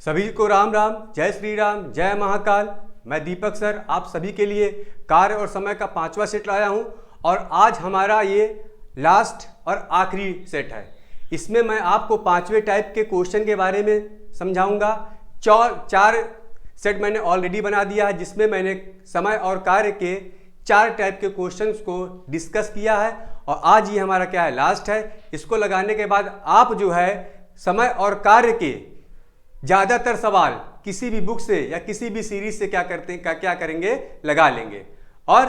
सभी को राम राम, जय श्री राम, जय महाकाल। मैं दीपक सर आप सभी के लिए कार्य और समय का 5वां सेट लाया हूं और आज हमारा ये लास्ट और आखिरी सेट है। इसमें मैं आपको 5वें टाइप के क्वेश्चन के बारे में समझाऊंगा। 4 सेट मैंने ऑलरेडी बना दिया है जिसमें मैंने समय और कार्य के 4 टाइप के क्वेश्चंस को डिस्कस किया है और आज ये हमारा क्या है, लास्ट है। इसको लगाने के बाद आप जो है समय और कार्य के ज़्यादातर सवाल किसी भी बुक से या किसी भी सीरीज से क्या करेंगे, लगा लेंगे। और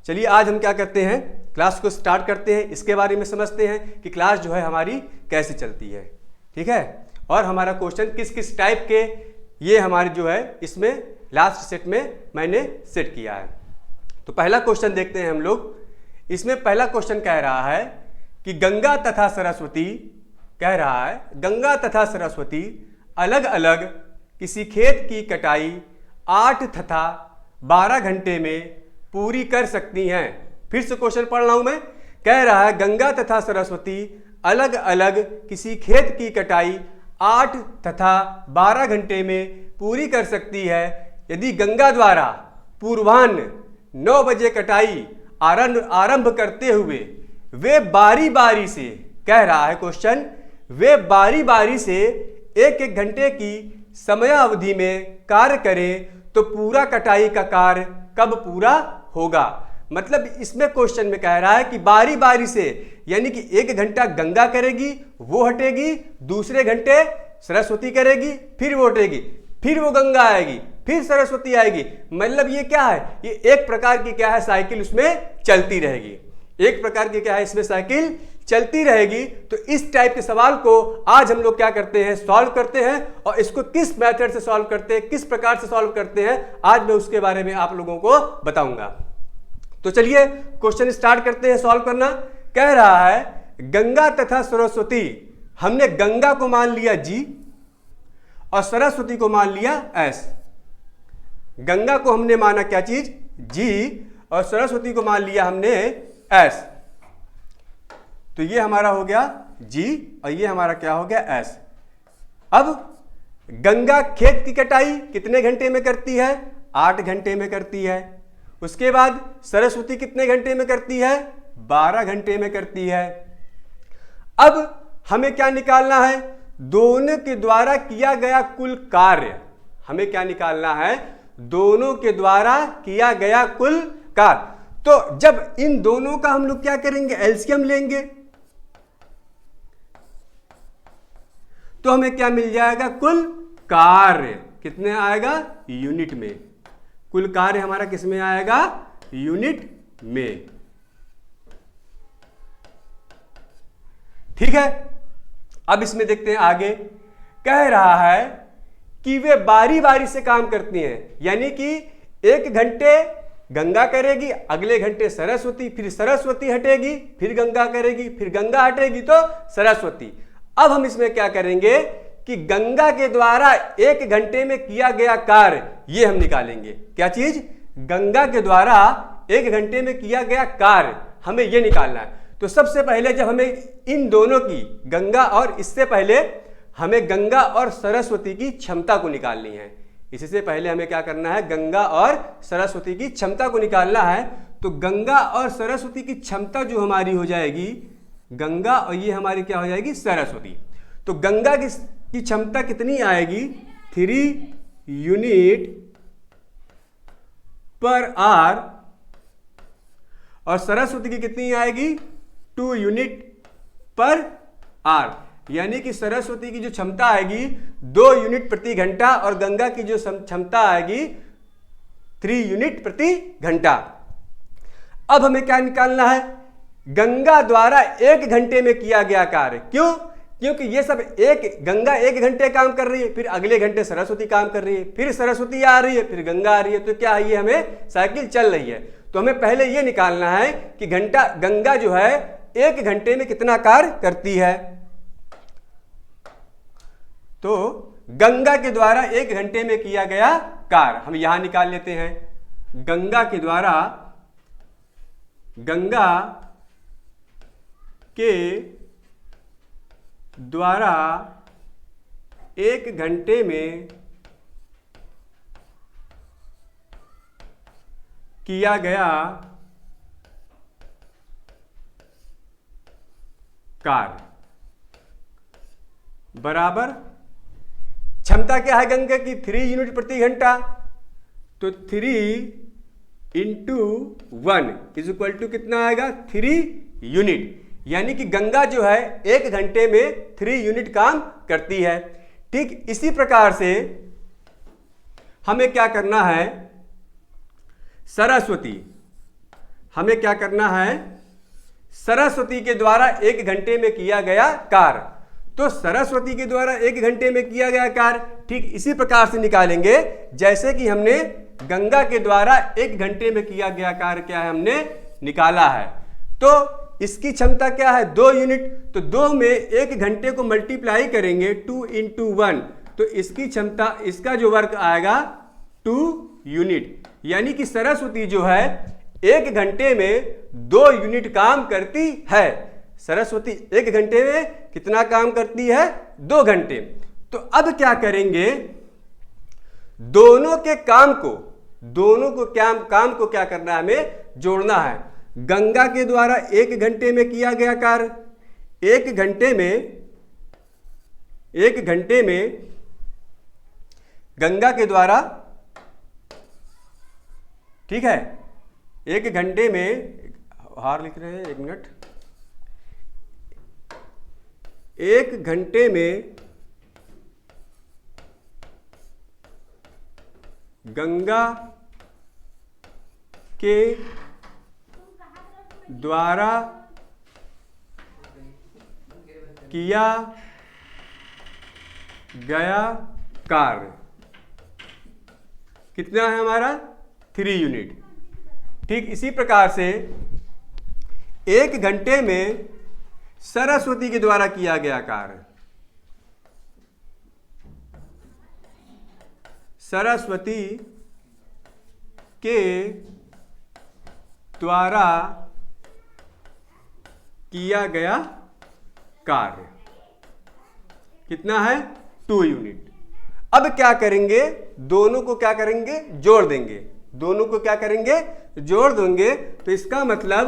चलिए आज हम क्या करते हैं, क्लास को स्टार्ट करते हैं। इसके बारे में समझते हैं कि क्लास जो है हमारी कैसे चलती है, ठीक है। और हमारा क्वेश्चन किस किस टाइप के ये हमारे जो है इसमें लास्ट सेट में मैंने सेट किया है। तो पहला क्वेश्चन देखते हैं हम लोग। इसमें पहला क्वेश्चन कह रहा है कि गंगा तथा सरस्वती, कह रहा है गंगा तथा सरस्वती अलग अलग किसी खेत की कटाई 8 तथा 12 घंटे में पूरी कर सकती हैं। फिर से क्वेश्चन पढ़ रहा हूं मैं। कह रहा है गंगा तथा सरस्वती अलग अलग किसी खेत की कटाई 8 तथा 12 घंटे में पूरी कर सकती है। यदि गंगा द्वारा पूर्वाह्न 9 बजे कटाई आरंभ करते हुए वे बारी बारी से, कह रहा है क्वेश्चन, वे बारी बारी से एक एक घंटे की समयावधि में कार्य करें तो पूरा कटाई का कार्य कब पूरा होगा। मतलब इसमें क्वेश्चन में कह रहा है कि बारी बारी से, यानी कि 1 घंटा गंगा करेगी, वो हटेगी, दूसरे घंटे सरस्वती करेगी, फिर वो हटेगी, फिर वो गंगा आएगी, फिर सरस्वती आएगी। मतलब ये क्या है, ये एक प्रकार की क्या है साइकिल उसमें चलती रहेगी। एक प्रकार की क्या है इसमें साइकिल चलती रहेगी। तो इस टाइप के सवाल को आज हम लोग क्या करते हैं, सॉल्व करते हैं। और इसको किस मेथड से सॉल्व करते हैं, किस प्रकार से सॉल्व करते हैं, आज मैं उसके बारे में आप लोगों को बताऊंगा। तो चलिए क्वेश्चन स्टार्ट करते हैं सॉल्व करना। कह रहा है गंगा तथा सरस्वती, हमने गंगा को मान लिया जी और सरस्वती को मान लिया एस। गंगा को हमने माना क्या चीज, जी, और सरस्वती को मान लिया हमने एस। तो ये हमारा हो गया जी और ये हमारा क्या हो गया एस। अब गंगा खेत की कटाई कितने घंटे में करती है, 8 घंटे में करती है। उसके बाद सरस्वती कितने घंटे में करती है, 12 घंटे में करती है। अब हमें क्या निकालना है, दोनों के द्वारा किया गया कुल कार्य। हमें क्या निकालना है, दोनों के द्वारा किया गया कुल कार्य। तो जब इन दोनों का हम लोग क्या करेंगे, एलसीएम लेंगे, तो हमें क्या मिल जाएगा, कुल कार्य कितने आएगा, यूनिट में। कुल कार्य हमारा किस में आएगा, यूनिट में। ठीक है। अब इसमें देखते हैं आगे। कह रहा है कि वे बारी बारी से काम करती हैं, यानी कि 1 घंटे गंगा करेगी, अगले घंटे सरस्वती, फिर सरस्वती हटेगी, फिर गंगा करेगी, फिर गंगा हटेगी तो सरस्वती। अब हम इसमें क्या करेंगे कि गंगा के द्वारा 1 घंटे में किया गया कार्य ये हम निकालेंगे। क्या चीज, गंगा के द्वारा 1 घंटे में किया गया कार्य हमें ये निकालना है। तो सबसे पहले जब हमें इन दोनों की, गंगा और इससे पहले हमें गंगा और सरस्वती की क्षमता को निकालनी है। इससे पहले हमें क्या करना है, गंगा और सरस्वती की क्षमता को निकालना है। तो गंगा और सरस्वती की क्षमता जो हमारी हो जाएगी, गंगा और ये हमारी क्या हो जाएगी, सरस्वती। तो गंगा की क्षमता कितनी आएगी, 3 यूनिट पर आर, और सरस्वती की कितनी आएगी, 2 यूनिट पर आर। यानी कि सरस्वती की जो क्षमता आएगी 2 यूनिट प्रति घंटा और गंगा की जो क्षमता आएगी 3 यूनिट प्रति घंटा। अब हमें क्या निकालना है, गंगा द्वारा 1 घंटे में किया गया कार्य। क्यों, क्योंकि ये सब गंगा 1 घंटे काम कर रही है, फिर अगले घंटे सरस्वती काम कर रही है, फिर सरस्वती आ रही है, फिर गंगा आ रही है। तो क्या है, ये हमें साइकिल चल रही है। तो हमें पहले ये निकालना है कि गंगा जो है 1 घंटे में कितना कार्य करती है। तो गंगा के द्वारा 1 घंटे में किया गया कार्य हम यहां निकाल लेते हैं। गंगा के द्वारा 1 घंटे में किया गया कार्य बराबर क्षमता क्या है गंगा की 3 यूनिट प्रति घंटा, तो 3 इंटू 1 इज इक्वल टू कितना आएगा 3 यूनिट। यानी कि गंगा जो है 1 घंटे में 3 यूनिट काम करती है। ठीक इसी प्रकार से हमें क्या करना है, सरस्वती, हमें क्या करना है, सरस्वती के द्वारा 1 घंटे में किया गया कार्य। तो सरस्वती के द्वारा 1 घंटे में किया गया कार्य ठीक इसी प्रकार से निकालेंगे जैसे कि हमने गंगा के द्वारा 1 घंटे में किया गया कार्य क्या है हमने निकाला है। तो इसकी क्षमता क्या है 2 यूनिट, तो 2 में 1 घंटे को मल्टीप्लाई करेंगे 2 इंटू 1, तो इसकी क्षमता, इसका जो वर्क आएगा 2 यूनिट। यानी कि सरस्वती जो है 1 घंटे में 2 यूनिट काम करती है। सरस्वती 1 घंटे में कितना काम करती है 2 घंटे। तो अब क्या करेंगे, दोनों के काम को, दोनों को काम को क्या करना है हमें जोड़ना है। गंगा के द्वारा 1 घंटे में किया गया कार्य, 1 घंटे में गंगा के द्वारा, ठीक है, 1 घंटे में, हार लिख रहे हैं 1 मिनट, 1 घंटे में गंगा के द्वारा किया गया कार्य कितना है हमारा 3 यूनिट। ठीक इसी प्रकार से 1 घंटे में सरस्वती के द्वारा किया गया कार्य, सरस्वती के द्वारा किया गया कार्य कितना है 2 यूनिट। अब क्या करेंगे, दोनों को क्या करेंगे जोड़ देंगे, दोनों को क्या करेंगे जोड़ देंगे। तो इसका मतलब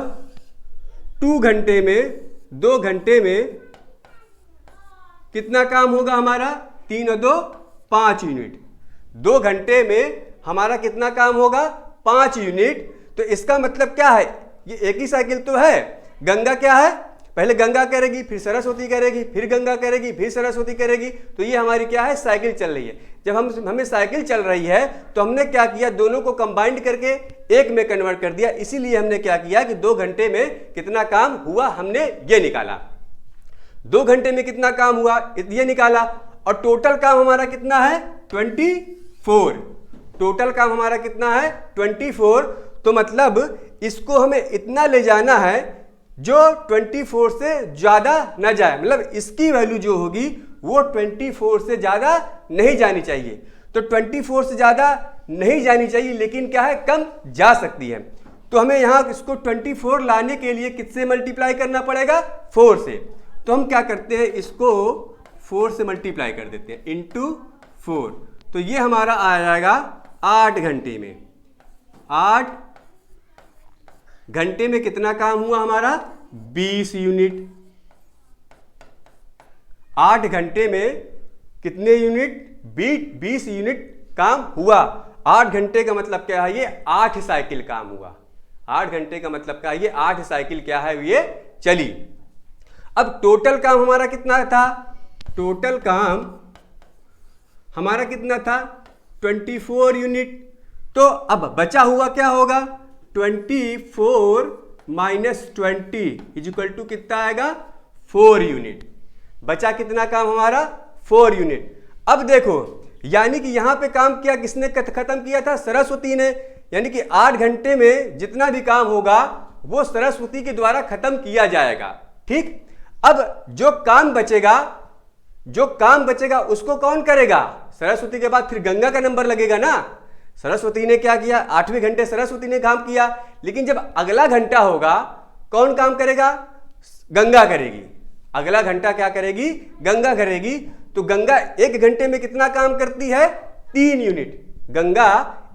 2 घंटे में, 2 घंटे में कितना काम होगा हमारा 3 और 2 5 यूनिट। 2 घंटे में हमारा कितना काम होगा 5 यूनिट। तो इसका मतलब क्या है, ये एक ही साइकिल तो है। गंगा क्या है, पहले गंगा करेगी, फिर सरस्वती करेगी, फिर गंगा करेगी, फिर सरस्वती करेगी। तो ये हमारी क्या है साइकिल चल रही है। जब हमें साइकिल चल रही है तो हमने क्या किया, दोनों को कंबाइंड करके एक में कन्वर्ट कर दिया। इसीलिए हमने क्या किया कि 2 घंटे में कितना काम हुआ हमने ये निकाला, 2 घंटे में कितना काम हुआ ये निकाला। और टोटल काम हमारा कितना है 24, टोटल काम हमारा कितना है 24। तो मतलब इसको हमें इतना ले जाना है जो 24 से ज्यादा न जाए, मतलब इसकी वैल्यू जो होगी वो 24 से ज्यादा नहीं जानी चाहिए। तो 24 से ज्यादा नहीं जानी चाहिए, लेकिन क्या है कम जा सकती है। तो हमें यहां इसको 24 लाने के लिए किससे मल्टीप्लाई करना पड़ेगा 4 से। तो हम क्या करते हैं, इसको 4 से मल्टीप्लाई कर देते हैं इंटू 4। तो ये हमारा आ जाएगा 8 घंटे में। 8 घंटे में कितना काम हुआ हमारा 20 यूनिट। 8 घंटे में कितने यूनिट 20 यूनिट काम हुआ। 8 घंटे का मतलब क्या है, ये 8 साइकिल काम हुआ। 8 घंटे का मतलब क्या है, ये 8 साइकिल क्या है ये चली। अब टोटल काम हमारा कितना था, टोटल काम हमारा कितना था 24 यूनिट। तो अब बचा हुआ क्या होगा 24 माइनस 20 इज इक्वल टू कितना आएगा 4 यूनिट। बचा कितना काम हमारा 4 यूनिट। अब देखो यानी कि यहां पे काम किया किसने खत्म किया था सरस्वती ने। यानी कि 8 घंटे में जितना भी काम होगा वो सरस्वती के द्वारा खत्म किया जाएगा। ठीक, अब जो काम बचेगा उसको कौन करेगा, सरस्वती के बाद फिर गंगा का नंबर लगेगा ना। सरस्वती ने क्या किया 8वें घंटे सरस्वती ने काम किया, लेकिन जब अगला घंटा होगा कौन काम करेगा, गंगा करेगी। अगला घंटा क्या करेगी, गंगा करेगी। तो गंगा 1 घंटे में कितना काम करती है 3 यूनिट। गंगा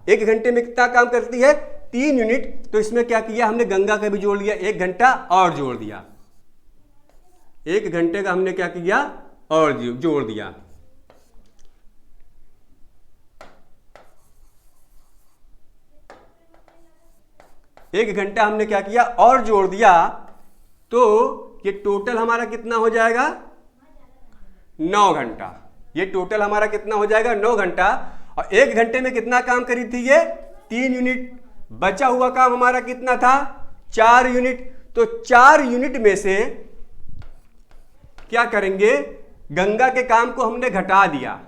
1 घंटे में कितना काम करती है 3 यूनिट, तो इसमें क्या किया हमने, गंगा का भी जोड़ लिया, 1 घंटा और जोड़ दिया, 1 घंटे का हमने क्या किया और जोड़ दिया। एक घंटा हमने क्या किया और जोड़ दिया, तो ये टोटल हमारा कितना हो जाएगा, 9 घंटा। ये टोटल हमारा कितना हो जाएगा, 9 घंटा। और 1 घंटे में कितना काम करी थी ये, 3 यूनिट। बचा हुआ काम हमारा कितना था, 4 यूनिट। तो 4 यूनिट में से क्या करेंगे, गंगा के काम को हमने घटा दिया,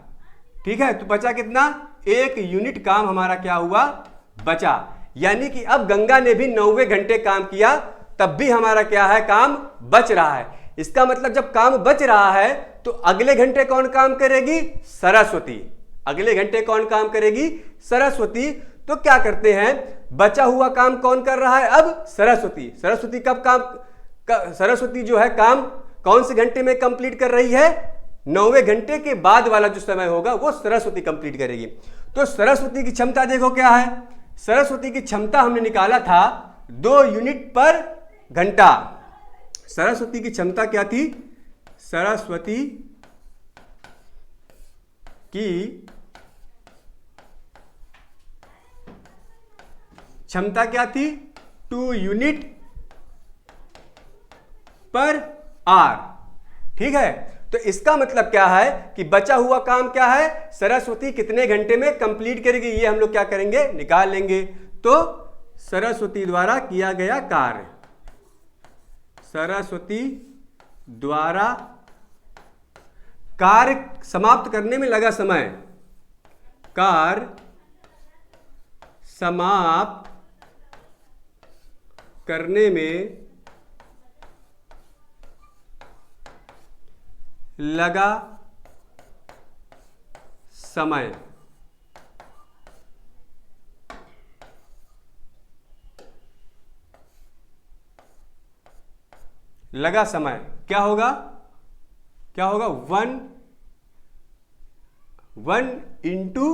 ठीक है, तो बचा कितना, 1 यूनिट काम हमारा क्या हुआ, बचा। यानी कि अब गंगा ने भी 9वें घंटे काम किया, तब भी हमारा क्या है, काम बच रहा है। इसका मतलब जब काम बच रहा है तो अगले घंटे कौन काम करेगी, सरस्वती। अगले घंटे कौन काम करेगी, सरस्वती। तो क्या करते हैं, बचा हुआ काम कौन कर रहा है, अब सरस्वती। सरस्वती कब काम, सरस्वती जो है काम कौन से घंटे में कंप्लीट कर रही है, 9वें घंटे के बाद वाला जो समय होगा वो सरस्वती कंप्लीट करेगी। तो सरस्वती की क्षमता देखो क्या है, सरस्वती की क्षमता हमने निकाला था 2 यूनिट पर घंटा। सरस्वती की क्षमता क्या थी, सरस्वती की क्षमता क्या थी, 2 यूनिट पर आर, ठीक है। तो इसका मतलब क्या है कि बचा हुआ काम क्या है, सरस्वती कितने घंटे में कंप्लीट करेगी, ये हम लोग क्या करेंगे, निकाल लेंगे। तो सरस्वती द्वारा किया गया कार्य, सरस्वती द्वारा कार्य समाप्त करने में लगा समय, कार्य समाप्त करने में लगा समय, लगा समय क्या होगा, क्या होगा, 1 इंटू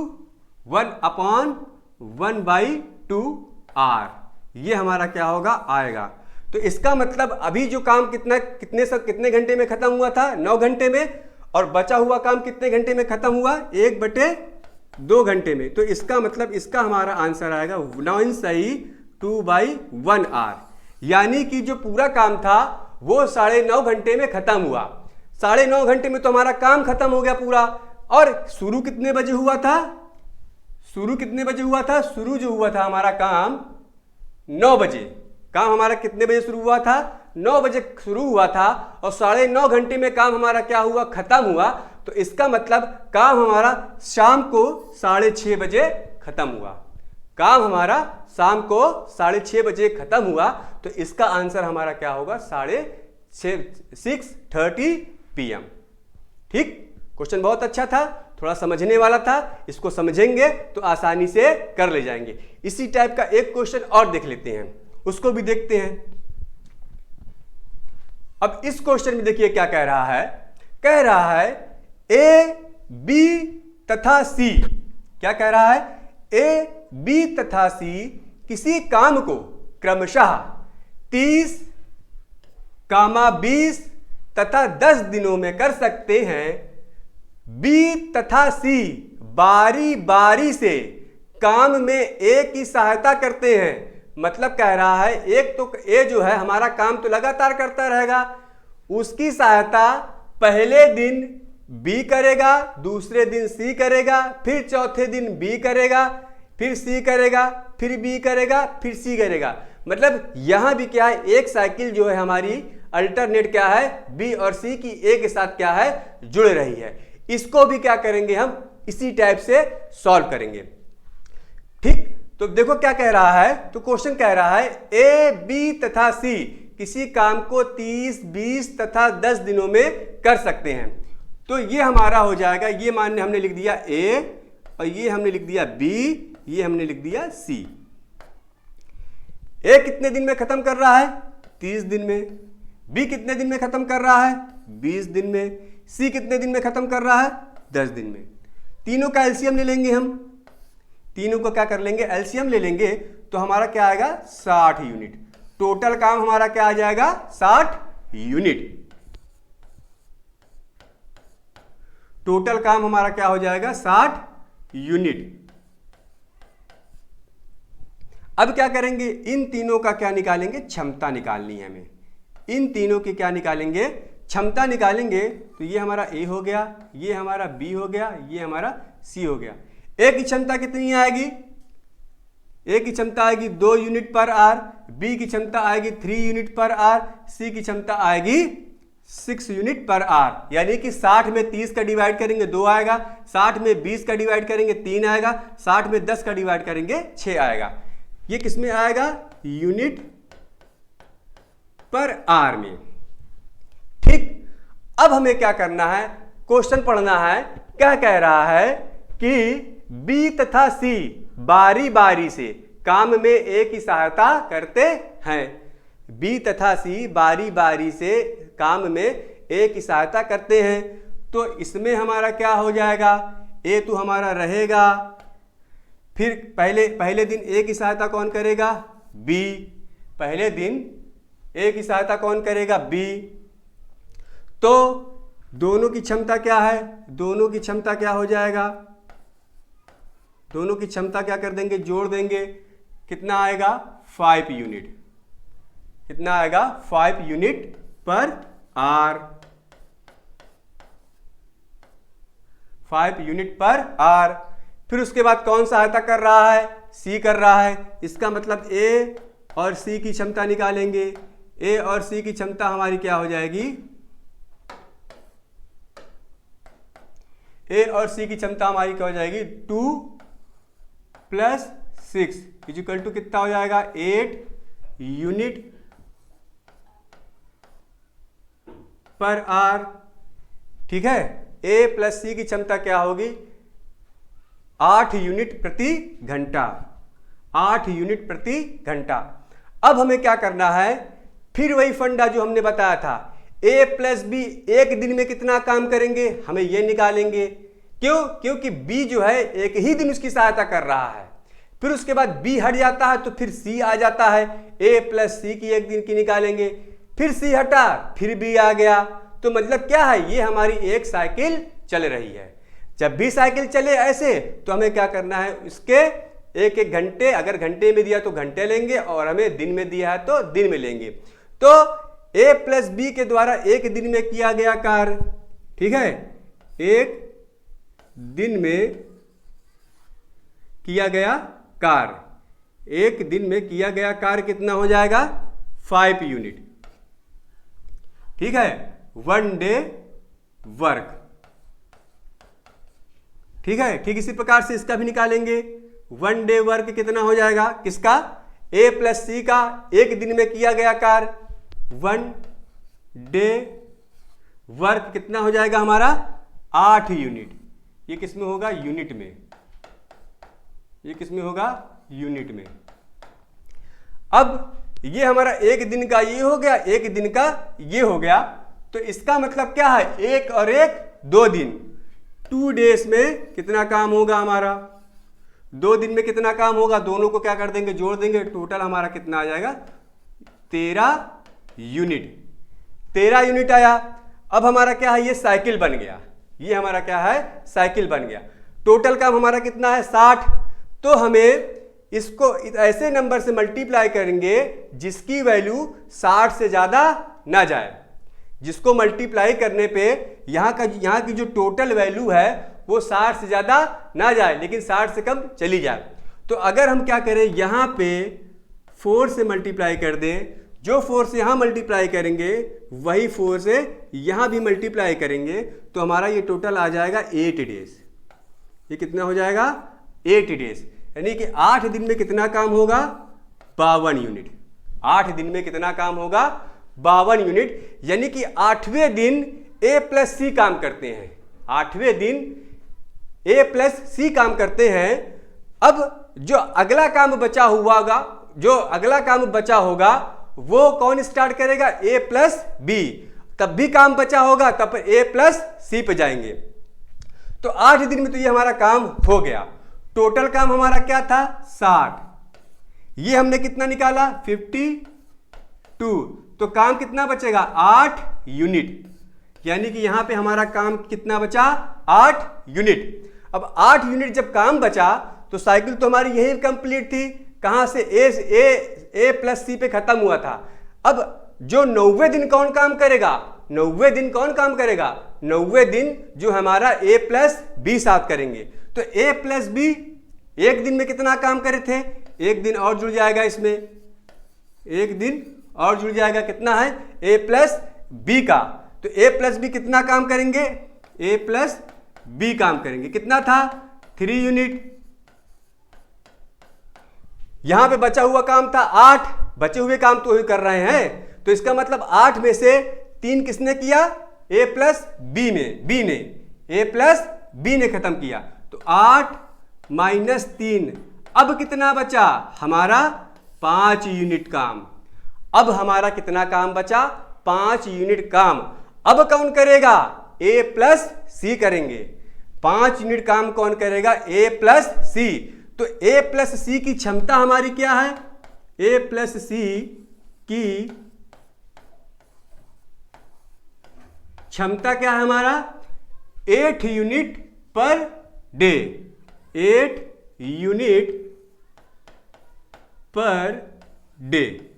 1/1/2 आर, ये हमारा क्या होगा, आएगा। तो इसका मतलब अभी जो काम कितने घंटे में खत्म हुआ था, 9 घंटे में, और बचा हुआ काम कितने घंटे में खत्म हुआ, 1/2 घंटे में। तो इसका मतलब इसका हमारा आंसर आएगा 9 सही 2/1 आर। यानी कि जो पूरा काम था वो 9.5 घंटे में खत्म हुआ। 9.5 घंटे में तो हमारा काम खत्म हो गया पूरा। और शुरू कितने बजे हुआ था, शुरू कितने बजे हुआ था, शुरू जो हुआ था हमारा काम 9 बजे। काम हमारा कितने बजे शुरू हुआ था, 9 बजे शुरू हुआ था, और 9.5 घंटे में काम हमारा क्या हुआ, खत्म हुआ। तो इसका मतलब काम हमारा शाम को 6:30 बजे खत्म हुआ। काम हमारा शाम को 6:30 बजे खत्म हुआ। तो इसका आंसर हमारा क्या होगा, 6:30 PM। ठीक, क्वेश्चन बहुत अच्छा था, थोड़ा समझने वाला था, इसको समझेंगे तो आसानी से कर ले जाएंगे। इसी टाइप का एक क्वेश्चन और देख लेते हैं, उसको भी देखते हैं। अब इस क्वेश्चन में देखिए क्या कह रहा है, कह रहा है ए, बी तथा सी। क्या कह रहा है, ए, बी तथा सी किसी काम को क्रमशः 30, 20 तथा 10 दिनों में कर सकते हैं। बी तथा सी बारी बारी से काम में ए की सहायता करते हैं। मतलब कह रहा है एक तो ए जो है हमारा काम तो लगातार करता रहेगा, उसकी सहायता पहले दिन बी करेगा, दूसरे दिन सी करेगा, फिर चौथे दिन बी करेगा, फिर सी करेगा, फिर बी करेगा, फिर सी करेगा। मतलब यहां भी क्या है, एक साइकिल जो है हमारी अल्टरनेट क्या है, बी और सी की ए के साथ क्या है, जुड़ रही है। इसको भी क्या करेंगे हम, इसी टाइप से सॉल्व करेंगे। ठीक, तो देखो क्या कह रहा है, तो क्वेश्चन कह रहा है ए, बी तथा सी किसी काम को 30, 20 तथा 10 दिनों में कर सकते हैं। तो ये हमारा हो जाएगा, ये मान हमने लिख दिया ए, और ये हमने लिख दिया बी, ये हमने लिख दिया सी। ए कितने दिन में खत्म कर रहा है, 30 दिन में। बी कितने दिन में खत्म कर रहा है, 20 दिन में। सी कितने दिन में खत्म कर रहा है, 10 दिन में। तीनों का एलसीएम ले लेंगे हम। तीनों को क्या कर लेंगे, एलसीएम ले लेंगे, तो हमारा क्या आएगा 60 यूनिट। टोटल काम हमारा क्या आ जाएगा 60 यूनिट। टोटल काम हमारा क्या हो जाएगा 60 यूनिट। अब क्या करेंगे, इन तीनों का क्या निकालेंगे, क्षमता निकालनी है हमें। इन तीनों की क्या निकालेंगे, क्षमता निकालेंगे। तो ये हमारा ए हो गया, ये हमारा बी हो गया, ये हमारा सी हो गया। ए की क्षमता कितनी आएगी, ए की क्षमता आएगी 2 यूनिट पर आर, बी की क्षमता आएगी 3 यूनिट पर आर, सी की क्षमता आएगी 6 यूनिट पर आर। यानी कि 60 में 30 का डिवाइड करेंगे 2 आएगा, 60 में 20 का डिवाइड करेंगे 3 आएगा, 60 में 10 का डिवाइड करेंगे 6 आएगा। ये किस में आएगा, यूनिट पर आर में। ठीक, अब हमें क्या करना है, क्वेश्चन पढ़ना है। क्या कह रहा है कि बी तथा सी बारी बारी से काम में ए की सहायता करते हैं। बी तथा सी बारी बारी से काम में ए की सहायता करते हैं। तो इसमें हमारा क्या हो जाएगा, ए तो हमारा रहेगा, फिर पहले दिन ए की सहायता कौन करेगा, बी। पहले दिन ए की सहायता कौन करेगा, बी। तो दोनों की क्षमता क्या है, दोनों की क्षमता क्या हो जाएगा, दोनों की क्षमता क्या कर देंगे, जोड़ देंगे। कितना आएगा 5 यूनिट। कितना आएगा 5 यूनिट पर आर। 5 यूनिट पर आर। फिर उसके बाद कौन सहायता कर रहा है, सी कर रहा है। इसका मतलब ए और सी की क्षमता निकालेंगे। ए और सी की क्षमता हमारी क्या हो जाएगी, ए और सी की क्षमता हमारी क्या हो जाएगी 2 + 6 = कितना हो जाएगा 8 यूनिट पर आर। ठीक है, ए प्लस सी की क्षमता क्या होगी 8 यूनिट प्रति घंटा। 8 यूनिट प्रति घंटा। अब हमें क्या करना है, फिर वही फंडा जो हमने बताया था, ए प्लस बी एक दिन में कितना काम करेंगे हमें ये निकालेंगे। क्यों, क्योंकि बी जो है एक ही दिन उसकी सहायता कर रहा है। फिर उसके बाद बी हट जाता है तो फिर सी आ जाता है, ए प्लस सी की एक दिन की निकालेंगे। फिर सी हटा, फिर बी आ गया। तो मतलब क्या है, ये हमारी एक साइकिल चल रही है। जब भी साइकिल चले ऐसे तो हमें क्या करना है, उसके एक एक घंटे, अगर घंटे में दिया तो घंटे लेंगे और हमें दिन में दिया है तो दिन में लेंगे। तो ए प्लस बी के द्वारा एक दिन में किया गया कार्य, ठीक है, एक दिन में किया गया कार्य, एक दिन में किया गया कार्य कितना हो जाएगा 5 यूनिट। ठीक है, 1 डे वर्क। ठीक है, ठीक इसी प्रकार से इसका भी निकालेंगे। 1 डे वर्क कितना हो जाएगा, किसका, ए प्लस सी का एक दिन में किया गया कार्य। 1 डे वर्क कितना हो जाएगा हमारा 8 यूनिट। ये किस में होगा, यूनिट में। ये किस में होगा, यूनिट में। अब ये हमारा एक दिन का ये हो गया, एक दिन का ये हो गया। तो इसका मतलब क्या है, एक और एक 2 दिन। 2 डेज में कितना काम होगा हमारा, 2 दिन में कितना काम होगा, दोनों को क्या कर देंगे, जोड़ देंगे। टोटल हमारा कितना आ जाएगा 13 यूनिट। 13 यूनिट आया। अब हमारा क्या है, ये साइकिल बन गया। ये हमारा क्या है, साइकिल बन गया। टोटल काम हमारा कितना है 60। तो हमें इसको ऐसे नंबर से मल्टीप्लाई करेंगे जिसकी वैल्यू 60 से ज्यादा ना जाए। जिसको मल्टीप्लाई करने पे यहाँ की जो टोटल वैल्यू है वो 60 से ज्यादा ना जाए, लेकिन 60 से कम चली जाए। तो अगर हम क्या करें, यहाँ पे 4 से मल्टीप्लाई कर दें, जो 4 से यहाँ मल्टीप्लाई करेंगे वही 4 से यहाँ भी मल्टीप्लाई करेंगे, तो हमारा ये टोटल आ जाएगा 8 डेज। ये कितना हो जाएगा 8 डेज। यानी कि 8 दिन में कितना काम होगा 52 यूनिट। 8 दिन में कितना काम होगा 52 यूनिट। यानी कि 8वें दिन ए प्लस सी काम करते हैं। 8वें दिन ए प्लस सी काम करते हैं। अब जो अगला काम बचा हुआ होगा, जो अगला काम बचा होगा वो कौन स्टार्ट करेगा, ए प्लस बी। तब भी काम बचा होगा, तब ए प्लस सी पे जाएंगे। तो 8 दिन में तो ये हमारा काम हो गया। टोटल काम हमारा क्या था 60, ये हमने कितना निकाला 52, तो काम कितना बचेगा 8 यूनिट, यानी कि यहां पे हमारा काम कितना बचा 8 यूनिट। अब 8 यूनिट जब काम बचा तो साइकिल तो हमारी यही कंप्लीट थी, कहां से ए प्लस सी पे खत्म हुआ था। अब जो 90 दिन कौन काम करेगा, 90 दिन कौन काम करेगा, 90 दिन जो हमारा ए प्लस बी साथ करेंगे। तो ए प्लस बी एक दिन में कितना काम करे थे, एक दिन और जुड़ जाएगा इसमें, एक दिन और जुड़ जाएगा, कितना है ए प्लस बी का। तो ए प्लस बी कितना काम करेंगे, ए प्लस बी काम करेंगे, कितना था 3 यूनिट। यहां पे बचा हुआ काम था 8, बचे हुए काम तो वही कर रहे हैं, तो इसका मतलब 8 में से 3 किसने किया, ए प्लस बी में, बी ने, ए प्लस बी ने खत्म किया। तो 8 माइनस 3, अब कितना बचा हमारा 5 यूनिट काम। अब हमारा कितना काम बचा 5 यूनिट काम। अब कौन करेगा, ए प्लस सी करेंगे। 5 यूनिट काम कौन करेगा, ए प्लस सी। तो ए प्लस सी की क्षमता हमारी क्या है, ए प्लस सी की क्षमता क्या है हमारा 8 unit per day, 8 unit per day.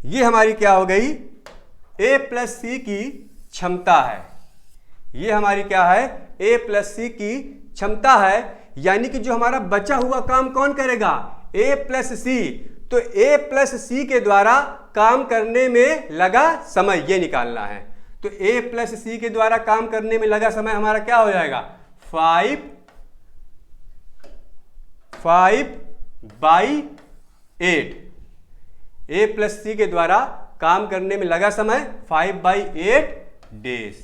ये हमारी क्या हो गई, ए प्लस सी की क्षमता है। ये हमारी क्या है, ए प्लस सी की क्षमता है, यानी कि जो हमारा बचा हुआ काम कौन करेगा, ए प्लस सी। तो ए प्लस सी के द्वारा काम करने में लगा समय ये निकालना है। तो ए प्लस सी के द्वारा काम करने में लगा समय हमारा क्या हो जाएगा 5/8। ए प्लस सी के द्वारा काम करने में लगा समय 5/8 डेज।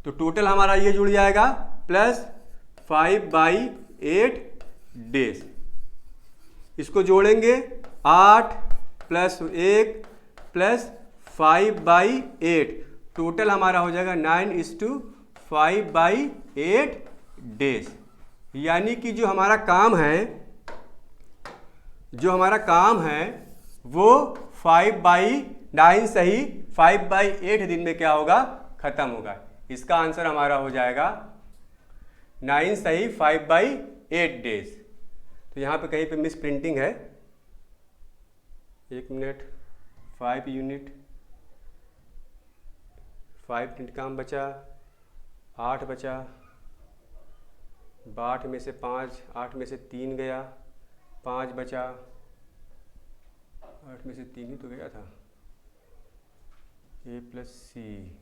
तो टोटल हमारा ये जुड़ जाएगा प्लस 5/8 डेज। इसको जोड़ेंगे 8 प्लस 1 प्लस 5/8, टोटल हमारा हो जाएगा 9:5/8 डेज। यानी कि जो हमारा काम है, जो हमारा काम है वो 5/9 सही 5/8 दिन में क्या होगा, खत्म होगा। इसका आंसर हमारा हो जाएगा 9 सही 5/8 डेज। तो यहाँ पे कहीं पे मिस प्रिंटिंग है, 1 मिनट। 5 यूनिट 5 यूनिट काम बचा, 8 बचा, 8 में से 5, 8 में से 3 गया, 5 बचा, 8 में से 3 ही तो गया था। ए प्लस सी,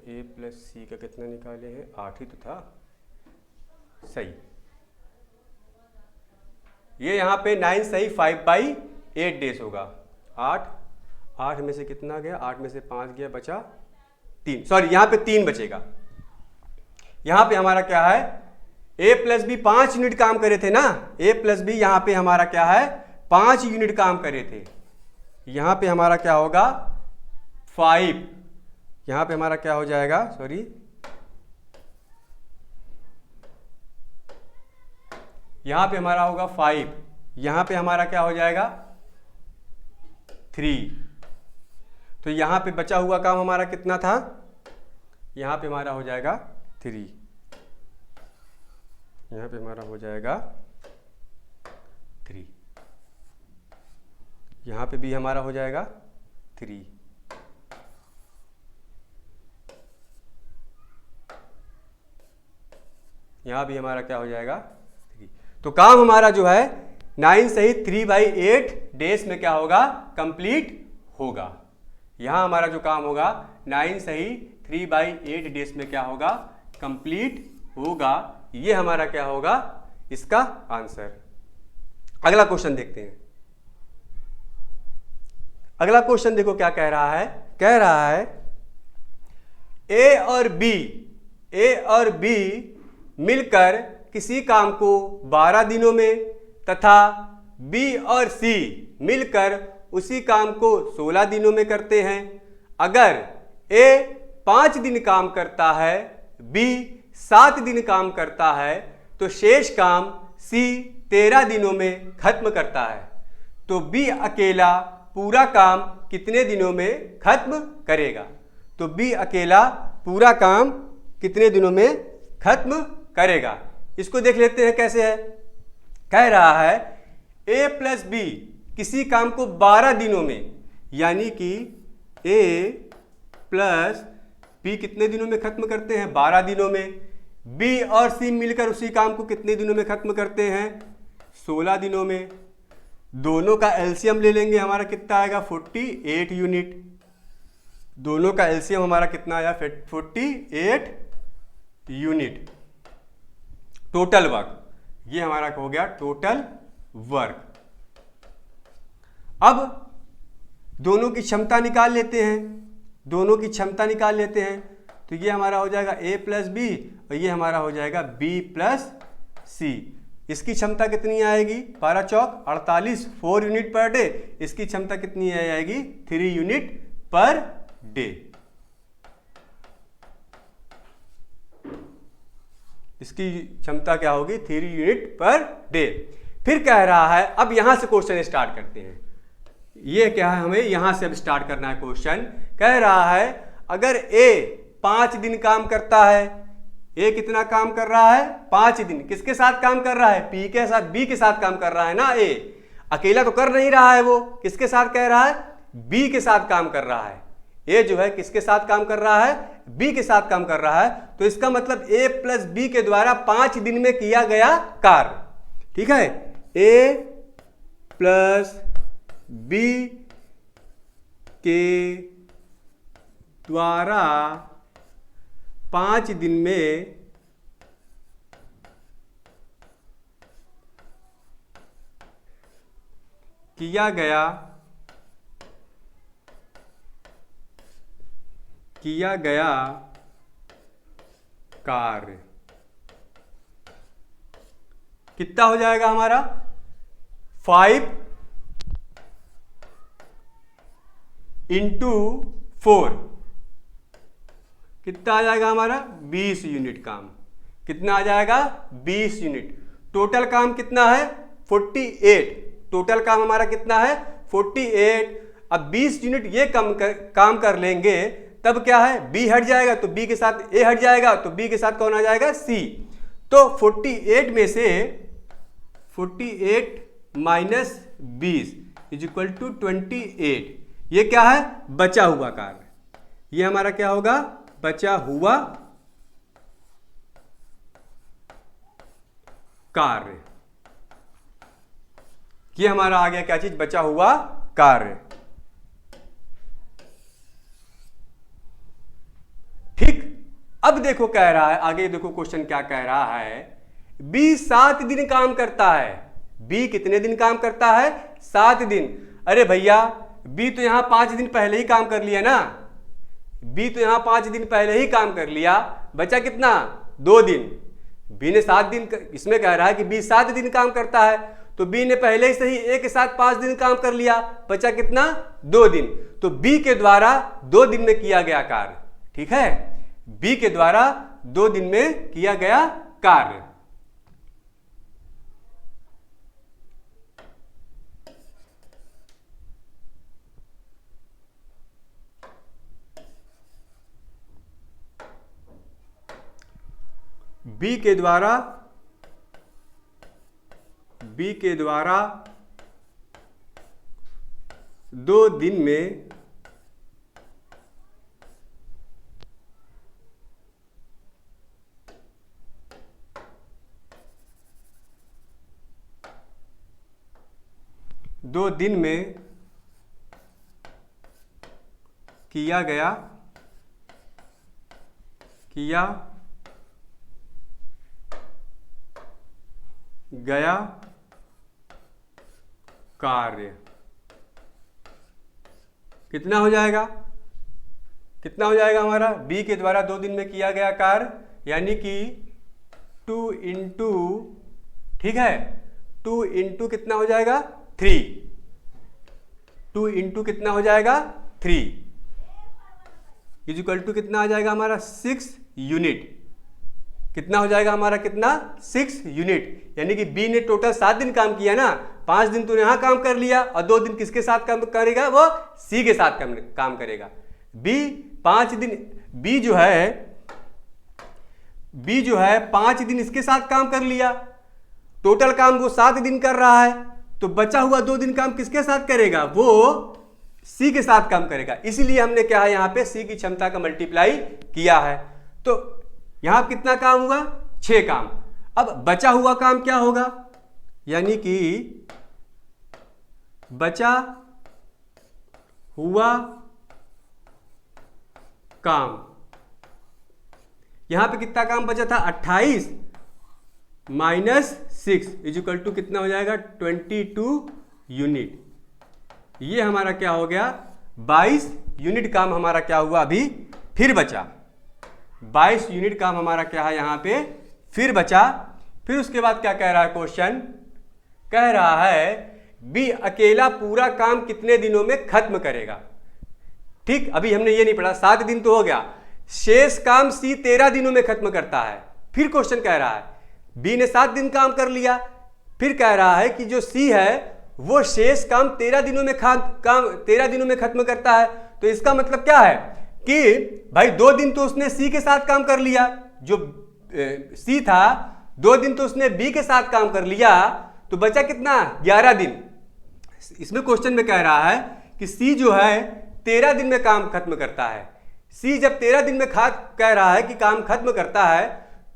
ए प्लस सी का कितना निकाले हैं, 8 ही तो था, सही। ये यहाँ पे 9 सही 5/8 डेज होगा। 8 में से कितना गया, 8 में से 5 गया, बचा 3, सॉरी यहाँ पे 3 बचेगा। यहाँ पे हमारा क्या है, ए प्लस बी 5 यूनिट काम करे थे ना, ए प्लस बी यहाँ पे हमारा क्या है 5 यूनिट काम करे थे। यहाँ पे हमारा क्या होगा 5, यहाँ पे हमारा क्या हो जाएगा, सॉरी यहाँ पे हमारा होगा 5, यहाँ पे हमारा क्या हो जाएगा 3। तो यहाँ पे बचा हुआ काम हमारा कितना था, यहाँ पे हमारा हो जाएगा 3, यहाँ पे हमारा हो जाएगा 3, यहाँ पे भी हमारा हो जाएगा 3, यहाँ भी हमारा क्या हो जाएगा 3। तो काम हमारा जो है 9 सही 3/8 डेज में क्या होगा, कंप्लीट होगा। यहाँ हमारा जो काम होगा 9 सही 3/8 डेज में क्या होगा, कंप्लीट होगा। ये हमारा क्या होगा, इसका आंसर। अगला क्वेश्चन देखते हैं। अगला क्वेश्चन देखो क्या कह रहा है, कह रहा है ए और बी मिलकर किसी काम को 12 दिनों में तथा बी और सी मिलकर उसी काम को 16 दिनों में करते हैं। अगर ए 5 दिन काम करता है, बी 7 दिन काम करता है तो शेष काम C 13 दिनों में खत्म करता है। तो B अकेला पूरा काम कितने दिनों में खत्म करेगा? तो B अकेला पूरा काम कितने दिनों में खत्म करेगा? इसको देख लेते हैं कैसे है। कह रहा है A प्लस B किसी काम को 12 दिनों में, यानी कि A प्लस B कितने दिनों में खत्म करते हैं? 12 दिनों में। B और C मिलकर उसी काम को कितने दिनों में खत्म करते हैं? 16 दिनों में। दोनों का एलसीएम ले लेंगे, हमारा कितना आएगा? 48 यूनिट। दोनों का एलसीएम हमारा कितना आया? 48 यूनिट। टोटल वर्क, ये हमारा हो गया टोटल वर्क। अब दोनों की क्षमता निकाल लेते हैं, दोनों की क्षमता निकाल लेते हैं। तो ये हमारा हो जाएगा A प्लस बी और ये हमारा हो जाएगा B प्लस सी। इसकी क्षमता कितनी आएगी? 12 चौक 48, 4 यूनिट पर डे। इसकी क्षमता कितनी आएगी? 3 यूनिट पर डे। इसकी क्षमता क्या होगी? 3 यूनिट पर डे। फिर कह रहा है, अब यहां से क्वेश्चन स्टार्ट करते हैं। ये क्या है, हमें यहां से अब स्टार्ट करना है क्वेश्चन। कह रहा है अगर A 5 दिन काम करता है, A कितना काम कर रहा है? 5 दिन। किसके साथ काम कर रहा है? P के साथ, B के साथ काम कर रहा है ना। A अकेला तो कर नहीं रहा है, वो किसके साथ कह रहा है? B के साथ काम कर रहा है। A जो है किसके साथ काम कर रहा है? B के साथ काम कर रहा है। तो इसका मतलब A प्लस B के द्वारा 5 दिन में किया गया कार्य, ठीक है, A प्लस B के द्वारा 5 दिन में किया गया कार्य कितना हो जाएगा हमारा? 5 इंटू 4 कितना आ जाएगा हमारा? 20 यूनिट काम। कितना आ जाएगा? 20 यूनिट। टोटल काम कितना है? 48। टोटल काम हमारा कितना है? 48। अब 20 यूनिट ये काम कर लेंगे, तब क्या है? B हट जाएगा तो B के साथ A हट जाएगा, तो B के साथ कौन आ जाएगा? C। तो 48 में से 48 माइनस 20 इज इक्वल टू 28। ये क्या है? बचा हुआ कार्य। ये हमारा क्या होगा? बचा हुआ कार्य। ये हमारा आ गया क्या चीज? बचा हुआ कार्य। ठीक। अब देखो कह रहा है, आगे देखो क्वेश्चन क्या कह रहा है। B 7 दिन काम करता है। B कितने दिन काम करता है? 7 दिन। अरे भैया B तो यहां 5 दिन पहले ही काम कर लिया ना। B तो यहां 5 दिन पहले ही काम कर लिया, बचा कितना? 2 दिन। B ने 7 दिन, इसमें कह रहा है कि B 7 दिन काम करता है, तो B ने पहले ही सही A के साथ 5 दिन काम कर लिया, बचा कितना? 2 दिन। तो B के द्वारा 2 दिन में किया गया कार्य, ठीक है, B के द्वारा 2 दिन में किया गया कार्य। B के द्वारा 2 दिन में किया गया कार्य कितना हो जाएगा? कितना हो जाएगा हमारा? B के द्वारा 2 दिन में किया गया कार्य, यानी कि 2 इंटू, ठीक है, 2 इंटू कितना हो जाएगा? 3। 2 इंटू कितना हो जाएगा? 3 इज इक्वल टू कितना आ जाएगा हमारा? 6 यूनिट। कितना हो जाएगा हमारा, कितना 6 यूनिट। यानी कि बी ने टोटल 7 दिन काम किया ना, 5 दिन तो यहाँ काम कर लिया और 2 दिन किसके साथ काम करेगा, वो सी के साथ काम करेगा। बी 5 दिन, बी जो है 5 दिन इसके साथ काम कर लिया, टोटल काम वो 7 दिन कर रहा है, तो बचा हुआ 2 दिन काम किसके साथ करेगा, वो सी के साथ काम करेगा। इसीलिए हमने क्या है यहाँ पे सी की क्षमता का मल्टीप्लाई किया है। तो यहां कितना काम हुआ, 6 काम। अब बचा हुआ काम क्या होगा, यानी कि बचा हुआ काम, यहां पे कितना काम बचा था, 28 माइनस 6 इक्वल टू कितना हो जाएगा, 22 यूनिट। ये हमारा क्या हो गया, 22 यूनिट काम हमारा क्या हुआ, अभी फिर बचा 22 यूनिट काम हमारा क्या है यहाँ पे फिर बचा। फिर उसके बाद क्या कह रहा है क्वेश्चन, कह रहा है बी अकेला पूरा काम कितने दिनों में खत्म करेगा। ठीक, अभी हमने ये नहीं पढ़ा, 7 दिन तो हो गया, शेष काम सी 13 दिनों में खत्म करता है। फिर क्वेश्चन कह रहा है बी ने 7 दिन काम कर लिया, फिर कह रहा है कि जो सी है वो शेष काम 13 दिनों में 13 दिनों में खत्म करता है। तो इसका मतलब क्या है कि भाई 2 दिन तो उसने सी के साथ काम कर लिया, जो सी था 2 दिन तो उसने बी के साथ काम कर लिया, तो बचा कितना, 11 दिन। इसमें क्वेश्चन में कह रहा है कि सी जो है 13 दिन में काम खत्म करता है। सी जब 13 दिन में कह रहा है कि काम खत्म करता है,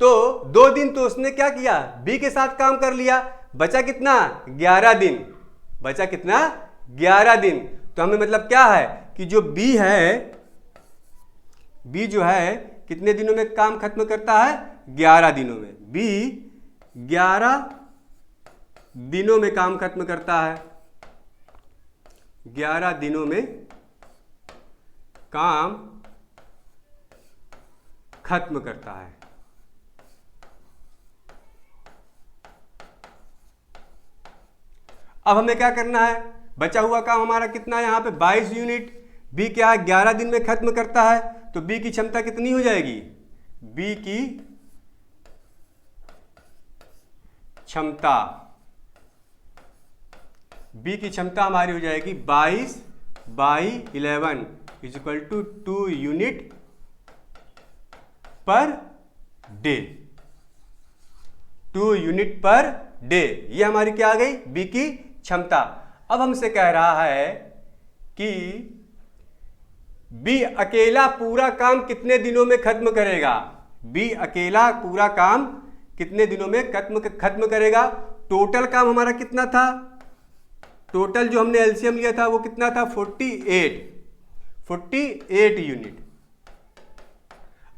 तो 2 दिन तो उसने क्या किया, बी के साथ काम कर लिया, बचा कितना, 11 दिन। बचा कितना, 11 दिन। तो हमें मतलब क्या है कि जो बी है, बी जो है कितने दिनों में काम खत्म करता है, 11 दिनों में। बी 11 दिनों में काम खत्म करता है, 11 दिनों में काम खत्म करता है। अब हमें क्या करना है, बचा हुआ काम हमारा कितना है यहाँ पे 22 यूनिट, बी क्या है 11 दिन में खत्म करता है, तो बी की क्षमता कितनी हो जाएगी, बी की क्षमता हमारी हो जाएगी 22/11 equal to 2 unit per day. 2 unit per day, ये हमारी क्या आ गई, बी की क्षमता। अब हमसे कह रहा है कि बी अकेला पूरा काम कितने दिनों में खत्म करेगा। बी अकेला पूरा काम कितने दिनों में खत्म करेगा। टोटल काम हमारा कितना था, टोटल जो हमने एलसीएम लिया था वो कितना था, 48 यूनिट।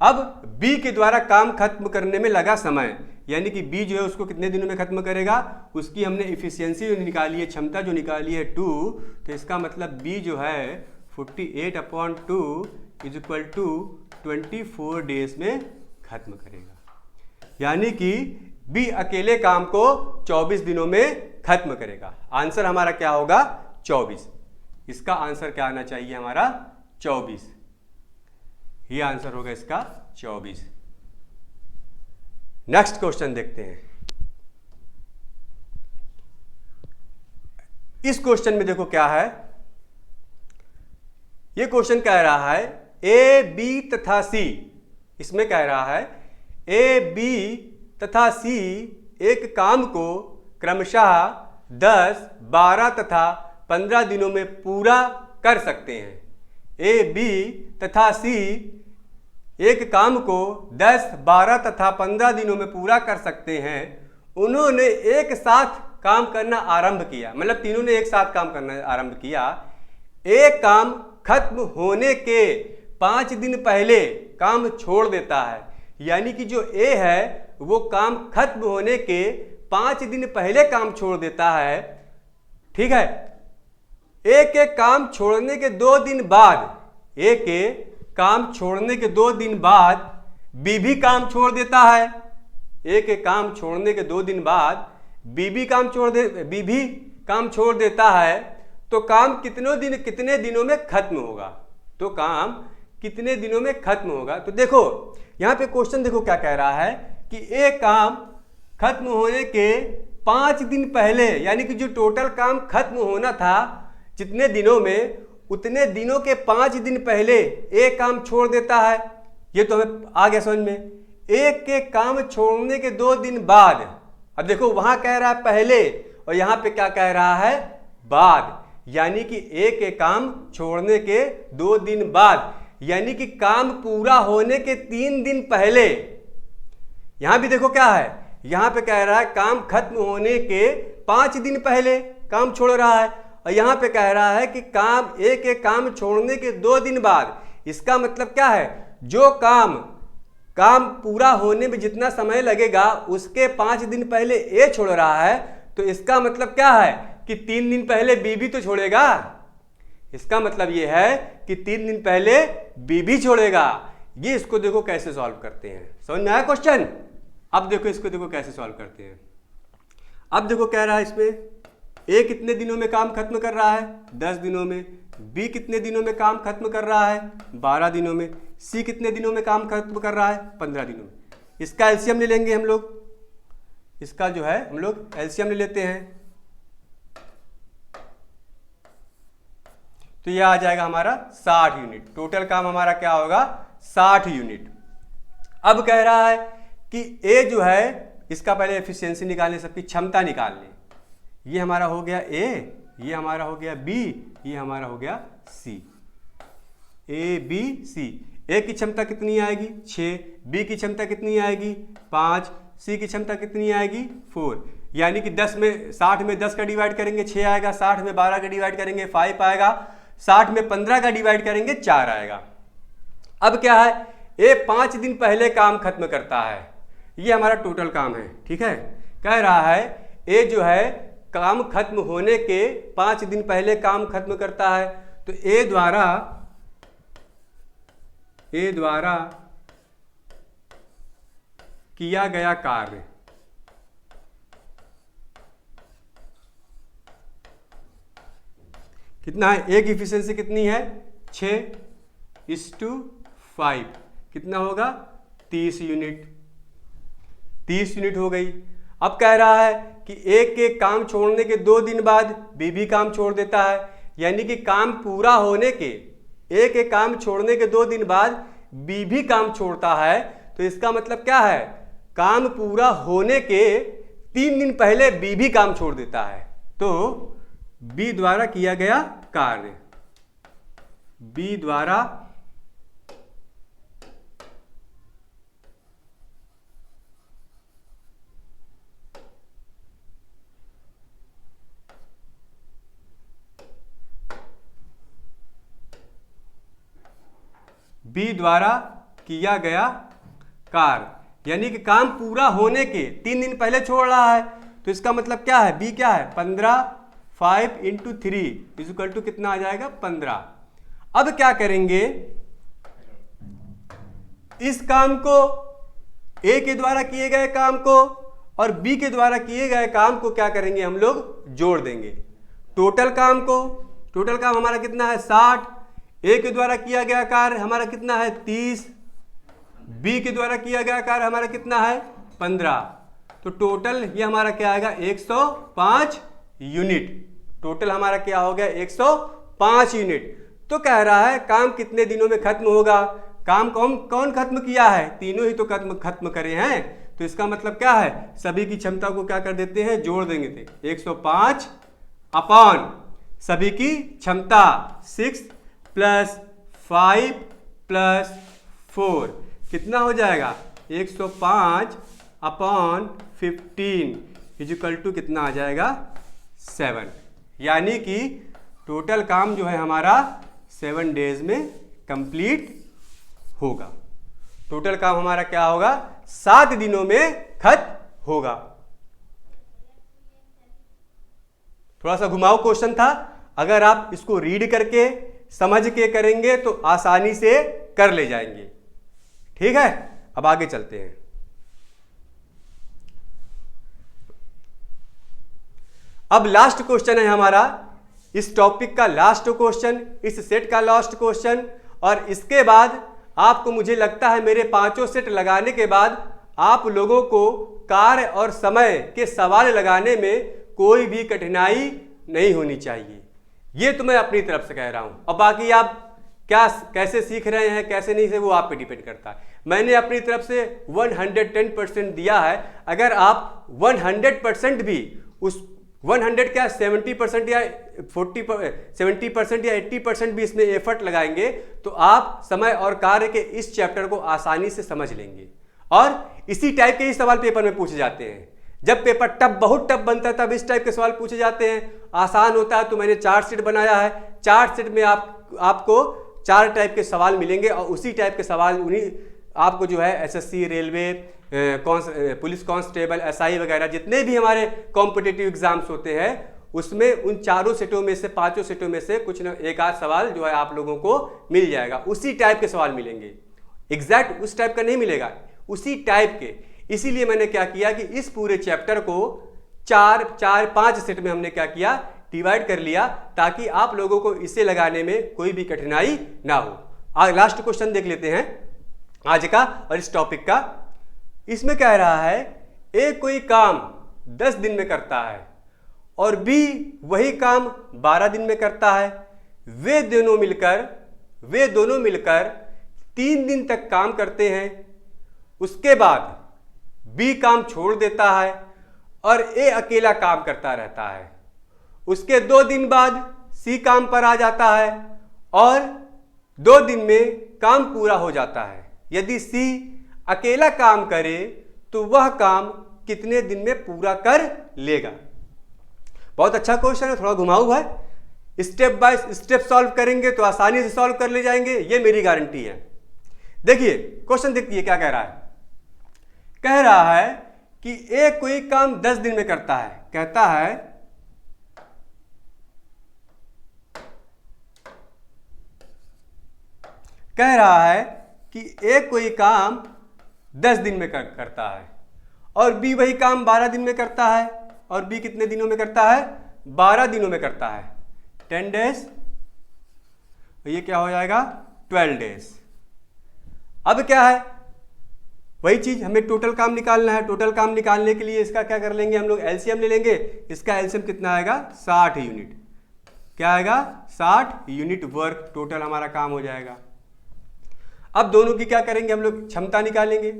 अब बी के द्वारा काम खत्म करने में लगा समय, यानी कि बी जो है उसको कितने दिनों में खत्म करेगा, उसकी हमने इफिशियंसी निकाली है, क्षमता जो निकाली है 2, तो इसका मतलब बी जो है 48/2 इक्वल टू 24 डेज में खत्म करेगा। यानी कि बी अकेले काम को 24 दिनों में खत्म करेगा। आंसर हमारा क्या होगा, 24। इसका आंसर क्या आना चाहिए हमारा, 24। ये आंसर होगा इसका 24। नेक्स्ट क्वेश्चन देखते हैं। इस क्वेश्चन में देखो क्या है, ये क्वेश्चन कह रहा है ए बी तथा सी, इसमें कह रहा है ए बी तथा सी एक काम को क्रमशः 10, 12 तथा 15 दिनों में पूरा कर सकते हैं। ए बी तथा सी एक काम को 10, 12 तथा 15 दिनों में पूरा कर सकते हैं। उन्होंने एक साथ काम करना आरंभ किया, मतलब तीनों ने एक साथ काम करना आरंभ किया। एक काम खत्म होने के 5 दिन पहले काम छोड़ देता है, यानी कि जो ए है वो काम खत्म होने के 5 दिन पहले काम छोड़ देता है। ठीक है, ए के काम छोड़ने के 2 दिन बाद, ए के काम छोड़ने के 2 दिन बाद बी भी काम छोड़ देता है। ए के काम छोड़ने के 2 दिन बाद बी भी काम छोड़ देता है। तो काम कितने दिनों में खत्म होगा, तो काम कितने दिनों में खत्म होगा। तो देखो यहाँ पे क्वेश्चन देखो क्या कह रहा है कि एक काम खत्म होने के 5 दिन पहले, यानी कि जो टोटल काम खत्म होना था जितने दिनों में, उतने दिनों के 5 दिन पहले एक काम छोड़ देता है। ये तो हमें आ गया समझ में। एक के काम छोड़ने के 2 दिन बाद, अब देखो वहां कह रहा है पहले और यहां पे क्या कह रहा है, बाद, यानी कि एक के काम छोड़ने के 2 दिन बाद, यानी कि काम पूरा होने के 3 दिन पहले। यहां भी देखो क्या है, यहां पे कह रहा है काम खत्म होने के 5 दिन पहले काम छोड़ रहा है, और यहां पे कह रहा है कि काम एक काम छोड़ने के 2 दिन बाद। इसका मतलब क्या है, जो काम पूरा होने में जितना समय लगेगा उसके 5 दिन पहले ए छोड़ रहा है, तो इसका मतलब क्या है कि 3 दिन पहले बी भी तो छोड़ेगा। इसका मतलब यह है कि 3 दिन पहले बी भी छोड़ेगा। ये इसको देखो कैसे सॉल्व करते हैं, समझ में आया क्वेश्चन। अब देखो इसको देखो कैसे सॉल्व करते हैं। अब देखो कह रहा है इसमें ए कितने दिनों में काम खत्म कर रहा है, 10 दिनों में। बी कितने दिनों में काम खत्म कर रहा है, 12 दिनों में। सी कितने दिनों में काम खत्म कर रहा है, 15 दिनों में। इसका एलसीएम ले लेंगे हम लोग, इसका जो है हम लोग एलसीएम ले लेते हैं, तो यह आ जाएगा हमारा 60 यूनिट। टोटल काम हमारा क्या होगा, 60 यूनिट। अब कह रहा है कि ए जो है, इसका पहले एफिशिएंसी निकालने, सबकी क्षमता निकालने। ये हमारा हो गया ए, ये हमारा हो गया बी, ये हमारा हो गया सी। A B C. ए की क्षमता कितनी आएगी, 6। बी की क्षमता कितनी आएगी, 5। सी की क्षमता कितनी आएगी, 4। यानी कि 60 में 10 का डिवाइड करेंगे 6 आएगा, 60 में 12 का डिवाइड करेंगे 5 आएगा, 60 में 15 का डिवाइड करेंगे 4 आएगा। अब क्या है, ए 5 दिन पहले काम खत्म करता है। ये हमारा टोटल काम है, ठीक है। कह रहा है ए जो है काम खत्म होने के 5 दिन पहले काम खत्म करता है, तो ए द्वारा किया गया कार्य कितना है, ए की इफिशिएंसी कितनी है, 6:5, कितना होगा, 30 यूनिट। 30 यूनिट हो गई। अब कह रहा है कि एक काम छोड़ने के 2 दिन बाद बी भी काम छोड़ देता है, यानी कि काम पूरा होने के, एक काम छोड़ने के 2 दिन बाद बी भी काम छोड़ता है, तो इसका मतलब क्या है, काम पूरा होने के 3 दिन पहले बी भी काम छोड़ देता है। तो बी द्वारा किया गया कार्य, बी द्वारा किया गया कार्य, यानी कि काम पूरा होने के 3 दिन पहले छोड़ रहा है, तो इसका मतलब क्या है, बी क्या है, 15, 5 × 3 इक्वल टू कितना आ जाएगा, 15। अब क्या करेंगे, इस काम को, ए के द्वारा किए गए काम को और बी के द्वारा किए गए काम को क्या करेंगे, हम लोग जोड़ देंगे टोटल काम को। टोटल काम हमारा कितना है, 60। ए के द्वारा किया गया कार्य हमारा कितना है, 30। बी के द्वारा किया गया कार्य हमारा कितना है, 15। तो टोटल ये हमारा क्या आएगा, 105 यूनिट। टोटल हमारा क्या हो गया, 105 यूनिट। तो कह रहा है काम कितने दिनों में खत्म होगा, काम कौन खत्म किया है, तीनों ही तो खत्म करे हैं, तो इसका मतलब क्या है, सभी की क्षमता को क्या कर देते हैं, जोड़ देंगे थे। 105 अपॉन सभी की क्षमता 6 + 5 + 4 कितना हो जाएगा, 105 अपॉन 15 इक्वल टू कितना आ जाएगा, 7। यानी कि टोटल काम जो है हमारा 7 डेज में कंप्लीट होगा। टोटल काम हमारा क्या होगा, 7 दिनों में खत्म होगा। थोड़ा सा घुमाऊ क्वेश्चन था, अगर आप इसको रीड करके समझ के करेंगे तो आसानी से कर ले जाएंगे। ठीक है, अब आगे चलते हैं। अब लास्ट क्वेश्चन है हमारा, इस टॉपिक का लास्ट क्वेश्चन, इस सेट का लास्ट क्वेश्चन। और इसके बाद आपको, मुझे लगता है मेरे 5 सेट लगाने के बाद आप लोगों को कार्य और समय के सवाल लगाने में कोई भी कठिनाई नहीं होनी चाहिए। ये तो मैं अपनी तरफ से कह रहा हूं, और बाकी आप क्या कैसे सीख रहे हैं कैसे नहीं से वो आप पे डिपेंड करता है। मैंने अपनी तरफ से 110% दिया है। अगर आप 100% भी उस 100 क्या 70% या 70% या 80% भी इसमें एफर्ट लगाएंगे तो आप समय और कार्य के इस चैप्टर को आसानी से समझ लेंगे। और इसी टाइप के ही सवाल पेपर में पूछे जाते हैं। जब पेपर टफ बहुत टफ बनता है तब इस टाइप के सवाल पूछे जाते हैं। आसान होता है तो मैंने 4 सेट बनाया है। 4 सेट में आपको 4 टाइप के सवाल मिलेंगे और उसी टाइप के सवाल उन्हीं आपको जो है SSC, railway, police constable, SI वगैरह जितने भी हमारे कॉम्पिटिटिव एग्जाम्स होते हैं उसमें उन 4 सेटों में से 5 सेटों में से कुछ न एक आध सवाल जो है आप लोगों को मिल जाएगा। उसी टाइप के सवाल मिलेंगे, एग्जैक्ट उस टाइप का नहीं मिलेगा, उसी टाइप के। इसीलिए मैंने क्या किया कि इस पूरे चैप्टर को 4-5 सेट में हमने क्या किया, डिवाइड कर लिया, ताकि आप लोगों को इसे लगाने में कोई भी कठिनाई ना हो। आज लास्ट क्वेश्चन देख लेते हैं आज का और इस टॉपिक का। इसमें कह रहा है ए कोई काम 10 दिन में करता है और बी वही काम 12 दिन में करता है। वे दोनों मिलकर 3 दिन तक काम करते हैं। उसके बाद बी काम छोड़ देता है और ए अकेला काम करता रहता है। उसके 2 दिन बाद सी काम पर आ जाता है और 2 दिन में काम पूरा हो जाता है। यदि सी अकेला काम करे तो वह काम कितने दिन में पूरा कर लेगा। बहुत अच्छा क्वेश्चन है, थोड़ा घुमाऊ है। स्टेप बाय स्टेप सॉल्व करेंगे तो आसानी से सॉल्व कर ले जाएंगे, ये मेरी गारंटी है। देखिए क्वेश्चन देखिए क्या कह रहा है। कह रहा है कि ए कोई काम 10 दिन में करता है। कहता है कह रहा है कि ए कोई काम 10 दिन में करता है और बी वही काम 12 दिन में करता है। और बी कितने दिनों में करता है? 12 दिनों में करता है। 10 डेज, ये क्या हो जाएगा 12 डेज। अब क्या है, वही चीज हमें टोटल काम निकालना है। टोटल काम निकालने के लिए इसका क्या कर लेंगे हम लोग, एलसीएम ले लेंगे। इसका एलसीएम कितना आएगा 60 यूनिट। क्या आएगा 60 यूनिट वर्क टोटल हमारा काम हो जाएगा। अब दोनों की क्या करेंगे हम लोग, क्षमता निकालेंगे।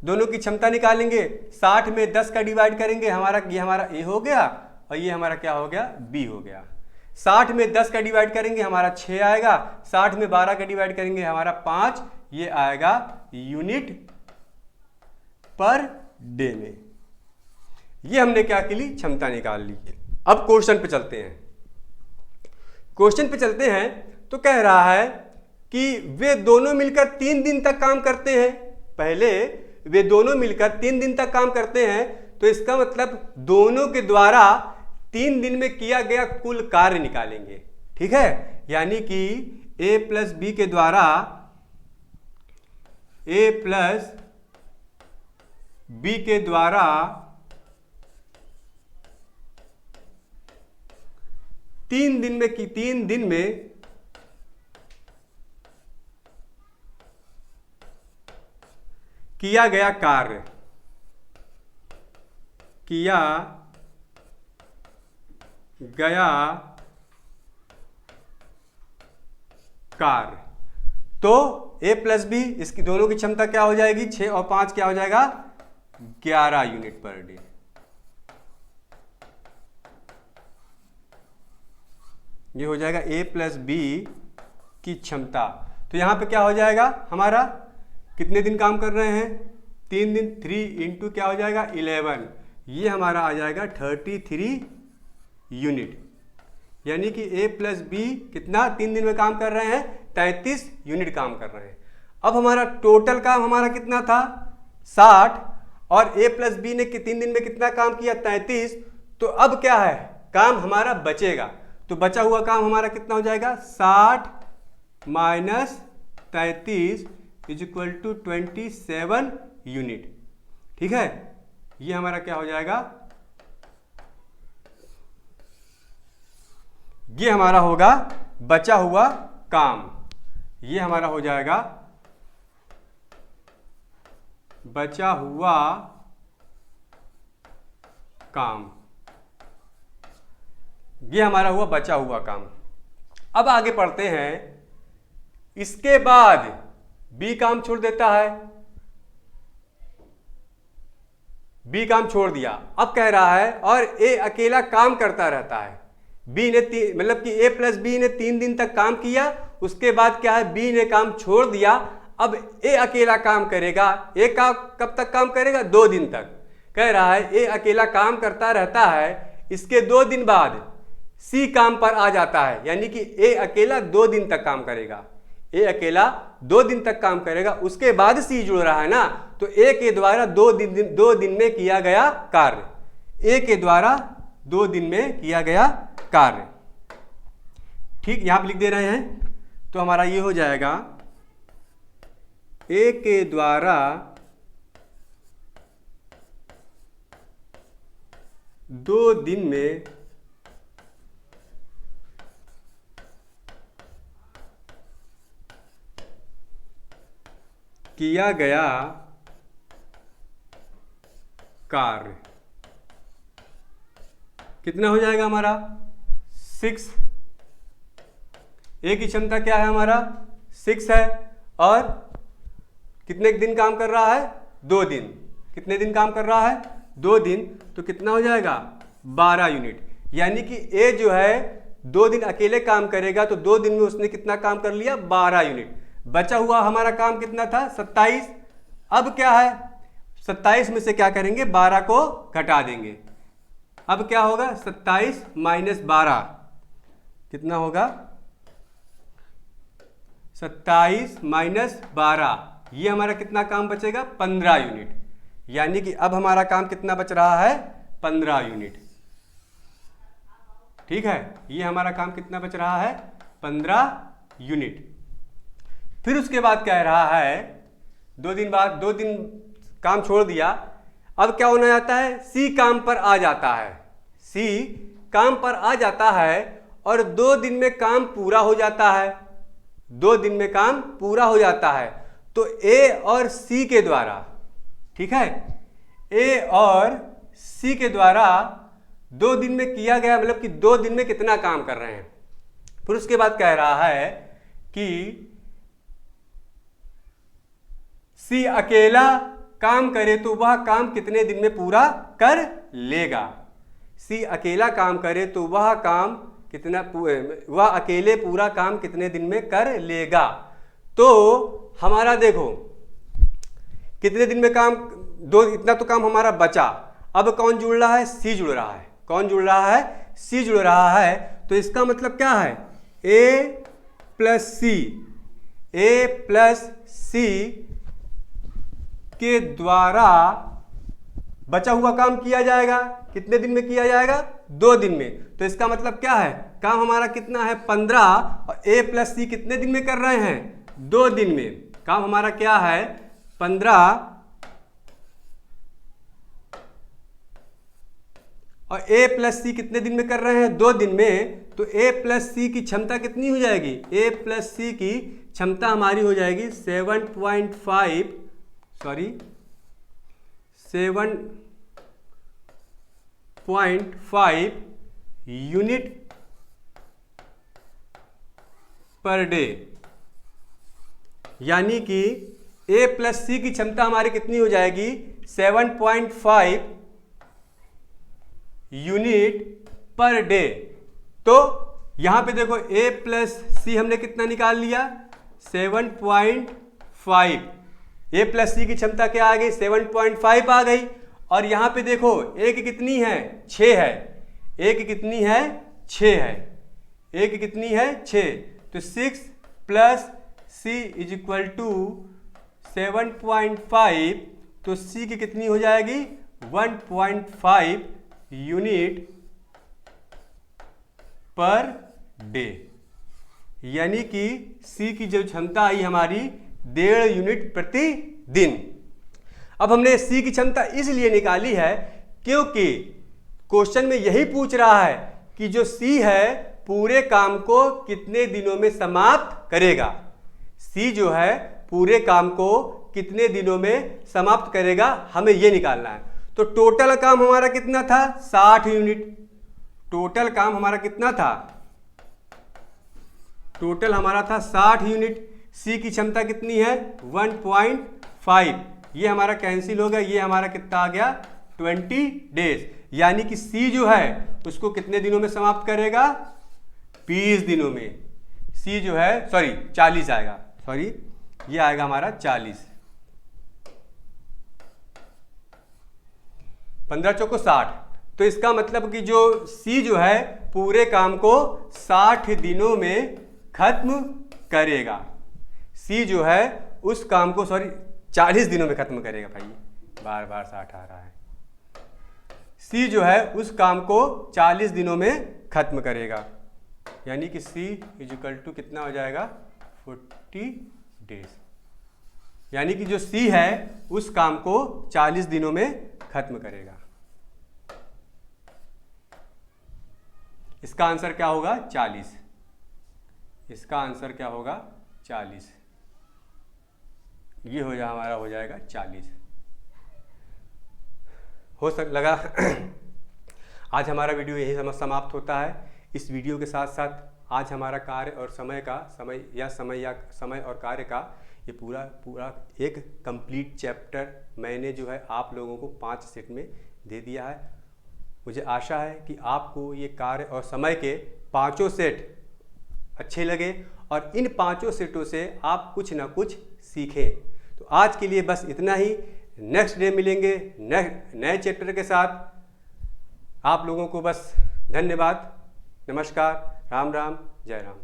दोनों की क्षमता निकालेंगे, 60 में 10 का डिवाइड करेंगे, ये हमारा ए हो गया और ये हमारा क्या हो गया बी हो गया। 60 में 10 का डिवाइड करेंगे हमारा 6 आएगा। 60 में 12 का डिवाइड करेंगे हमारा 5, ये आएगा यूनिट पर डे में। ये हमने क्या की ली, क्षमता निकाल ली। अब क्वेश्चन पे चलते हैं। क्वेश्चन पे चलते हैं तो कह रहा है कि वे दोनों मिलकर 3 दिन तक काम करते हैं। पहले वे दोनों मिलकर 3 दिन तक काम करते हैं तो इसका मतलब दोनों के द्वारा 3 दिन में किया गया कुल कार्य निकालेंगे। ठीक है, यानी कि ए प्लस बी के द्वारा ए प्लस बी के द्वारा 3 दिन में किया गया कार्य, किया गया कार्य। तो ए प्लस बी, इसकी दोनों की क्षमता क्या हो जाएगी 6 और 5 क्या हो जाएगा 11 यूनिट पर डे। ये हो जाएगा ए प्लस बी की क्षमता। तो यहां पे क्या हो जाएगा हमारा, कितने दिन काम कर रहे हैं 3 दिन, 3 इंटू क्या हो जाएगा 11, ये हमारा आ जाएगा 33 यूनिट। यानी कि ए प्लस बी कितना 3 दिन में काम कर रहे हैं 33 यूनिट काम कर रहे हैं। अब हमारा टोटल काम हमारा कितना था 60 और ए प्लस बी ने 3 दिन में कितना काम किया 33। तो अब क्या है, काम हमारा बचेगा। तो बचा हुआ काम हमारा कितना हो जाएगा 60 minus 33 is equal to 27 unit. ठीक है, ये हमारा क्या हो जाएगा, ये हमारा होगा बचा हुआ काम। ये हमारा हो जाएगा बचा हुआ काम, ये हमारा हुआ बचा हुआ काम। अब आगे पढ़ते हैं। इसके बाद बी काम छोड़ देता है, बी काम छोड़ दिया। अब कह रहा है और ए अकेला काम करता रहता है। बी ने मतलब कि ए प्लस बी ने 3 दिन तक काम किया, उसके बाद क्या है, बी ने काम छोड़ दिया। अब ए अकेला काम करेगा। ए का कब तक काम करेगा? 2 दिन तक। कह रहा है ए अकेला काम करता रहता है, इसके 2 दिन बाद सी काम पर आ जाता है, यानी कि ए अकेला 2 दिन तक काम करेगा। ए अकेला 2 दिन तक काम करेगा, उसके बाद सी जुड़ रहा है ना, तो ए के द्वारा 2 दिन में किया गया कार्य, ए के द्वारा 2 दिन में किया गया कार्य। ठीक, यहां पर लिख दे रहे हैं, तो हमारा ये हो जाएगा ए के द्वारा 2 दिन में किया गया कार्य कितना हो जाएगा हमारा? 6। ए की क्षमता क्या है हमारा? 6 है, और कितने दिन काम कर रहा है? 2 दिन। कितने दिन काम कर रहा है? 2 दिन। तो कितना हो जाएगा? 12 यूनिट। यानी कि ए जो है 2 दिन अकेले काम करेगा, तो 2 दिन में उसने कितना काम कर लिया? 12 यूनिट। बचा हुआ हमारा काम कितना था? 27। अब क्या है, 27 में से क्या करेंगे? 12 को घटा देंगे। अब क्या होगा? 27 माइनस 12 कितना होगा? 27 माइनस 12, ये हमारा कितना काम बचेगा? 15 यूनिट। यानी कि अब हमारा काम कितना बच रहा है? 15 यूनिट। ठीक है, ये हमारा काम कितना बच रहा है? 15 यूनिट। फिर उसके बाद कह रहा है 2 दिन बाद, 2 दिन काम छोड़ दिया। अब क्या होना जाता है? सी काम पर आ जाता है। सी काम पर आ जाता है और 2 दिन में काम पूरा हो जाता है। 2 दिन में काम पूरा हो जाता है। तो ए और सी के द्वारा, ठीक है, ए और सी के द्वारा 2 दिन में किया गया, मतलब कि 2 दिन में कितना काम कर रहे हैं। फिर उसके बाद कह रहा है कि सी अकेला काम करे तो वह काम कितने दिन में पूरा कर लेगा। सी अकेला काम करे तो वह काम कितना, वह अकेले पूरा काम कितने दिन में कर लेगा। तो हमारा देखो कितने दिन में काम, 2, इतना तो काम हमारा बचा। अब कौन जुड़ रहा है? सी जुड़ रहा है। कौन जुड़ रहा है? सी जुड़ रहा है। तो इसका मतलब क्या है? ए प्लस सी, ए प्लस सी के द्वारा बचा हुआ काम किया जाएगा। कितने दिन में किया जाएगा? 2 दिन में। तो इसका मतलब क्या है? काम हमारा कितना है? 15, और ए प्लस सी कितने दिन में कर रहे हैं? 2 दिन में। काम हमारा क्या है? 15, और ए प्लस सी कितने दिन में कर रहे हैं? 2 दिन में। तो ए प्लस सी की क्षमता कितनी हो जाएगी? ए प्लस सी की क्षमता हमारी हो जाएगी 7.5 यूनिट पर डे। यानी कि ए प्लस सी की क्षमता हमारी कितनी हो जाएगी? 7.5 यूनिट पर डे। तो यहां पे देखो ए प्लस सी हमने कितना निकाल लिया? 7.5। ए प्लस सी की क्षमता क्या आ गई? 7.5 आ गई। और यहां पे देखो ए की कितनी है? 6 है। ए की कितनी है? 6 है। ए की कितनी है? 6। तो 6 plus C is equal to 7.5। तो सी की कितनी हो जाएगी? 1.5 यूनिट पर डे। यानी कि सी की जो क्षमता आई हमारी 1.5 यूनिट प्रति दिन। अब हमने सी की क्षमता इसलिए निकाली है क्योंकि क्वेश्चन में यही पूछ रहा है कि जो सी है पूरे काम को कितने दिनों में समाप्त करेगा। सी जो है पूरे काम को कितने दिनों में समाप्त करेगा, हमें ये निकालना है। तो टोटल काम हमारा कितना था? 60 यूनिट। टोटल काम हमारा कितना था? टोटल हमारा था 60 यूनिट। सी की क्षमता कितनी है? 1.5। ये हमारा कैंसिल हो गया, ये हमारा कितना आ गया? 20 डेज। यानी कि सी जो है उसको कितने दिनों में समाप्त करेगा? 20 दिनों में। सी जो है 40 आएगा, ये आएगा हमारा 40। 15 चौको 60। तो इसका मतलब कि जो सी जो है पूरे काम को 60 दिनों में खत्म करेगा। सी जो है उस काम को 40 दिनों में खत्म करेगा। भाई बार बार 60 आ रहा है। सी जो है उस काम को 40 दिनों में खत्म करेगा, यानी कि सी इजिकल टू कितना हो जाएगा? 40 डेज। यानी कि जो सी है उस काम को 40 दिनों में खत्म करेगा। इसका आंसर क्या होगा? 40। इसका आंसर क्या होगा? 40। ये हमारा हो जाएगा 40। लगा आज हमारा वीडियो यही समाप्त होता है। इस वीडियो के साथ साथ आज हमारा कार्य और समय और कार्य का ये पूरा एक कंप्लीट चैप्टर मैंने जो है आप लोगों को 5 सेट में दे दिया है। मुझे आशा है कि आपको ये कार्य और समय के 5 सेट अच्छे लगे और इन 5 सेटों से आप कुछ ना कुछ सीखें। तो आज के लिए बस इतना ही। नेक्स्ट डे मिलेंगे नए चैप्टर के साथ। आप लोगों को बस धन्यवाद, नमस्कार, राम राम, जय राम।